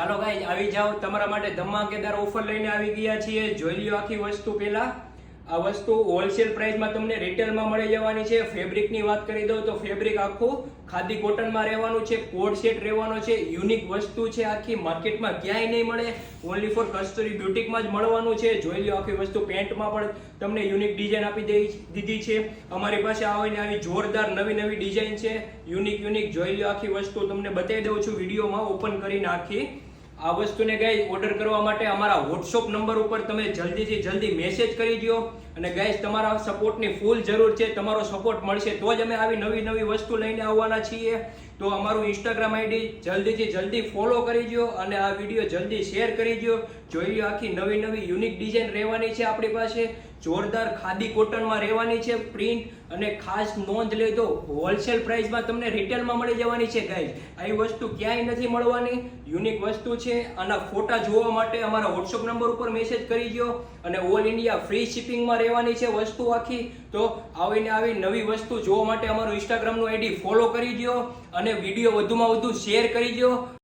ચાલો ગાઈસ આવી જાઓ, તમારા માટે ધમાકેદાર ઓફર લઈને આવી ગયા છીએ। જોઈ લ્યો આખી વસ્તુ। પહેલા આ વસ્તુ હોલસેલ પ્રાઇસમાં તમને રિટેલમાં મળી જવાની છે। ફેબ્રિકની વાત કરી દઉં તો ફેબ્રિક આખું ખાદી કોટનમાં રહેવાનું છે, કોડ સેટ રહેવાનો છે, યુનિક વસ્તુ છે, આખી માર્કેટમાં ક્યાંય નહીં મળે, ઓનલી ફોર કસ્તુરી બ્યુટીકમાં જ મળવાનું છે। જોઈ લ્યો આખી વસ્તુ। પેન્ટમાં પણ તમને યુનિક ડિઝાઇન આપી દીધી છે। અમારી પાસે આવીને આવી જોરદાર નવી ડિઝાઇન છે, યુનિક। જોઈ લ્યો આખી વસ્તુ। તમને બતાવી દઉં છું વિડીયોમાં ઓપન કરીને આખી આ વસ્તુને ગાઈસ ઓર્ડર કરવા માટે અમારા વોટ્સઅપ નંબર ઉપર તમે જલ્દીથી જલ્દી મેસેજ કરી દો। અને ગાઈસ તમારા સપોર્ટની ફૂલ જરૂર છે, તમારો સપોર્ટ મળશે તો જ અમે આવી નવી વસ્તુ લઈને આવવાના છીએ। તો અમારું ઇન્સ્ટાગ્રામ આઈડી જલ્દીથી જલ્દી ફોલો કરી દો અને આ વિડીયો જલ્દી શેર કરી દો। જોઈ લો આખી નવી યુનિક ડિઝાઇન રહેવાની છે આપણી પાસે, જોરદાર ખાદી કોટનમાં રહેવાની છે પ્રિન્ટ। અને ખાસ નોંધ લેજો, હોલસેલ પ્રાઇસમાં તમને રિટેલમાં મળી જવાની છે ગાઈસ। આવી વસ્તુ ક્યાંય નથી મળવાની, યુનિક વસ્તુ છે। આના ફોટા જોવા માટે અમારા વોટ્સઅપ નંબર ઉપર મેસેજ કરી દો અને ઓલ ઇન્ડિયા ફ્રી શિપિંગમાં રહેવાની છે વસ્તુ આખી। તો આવીને આવી નવી વસ્તુ જોવા માટે અમારું ઇન્સ્ટાગ્રામનું આઈડી ફોલો કરી દો અને વિડીયો વધુમાં વધુ શેર કરી દો।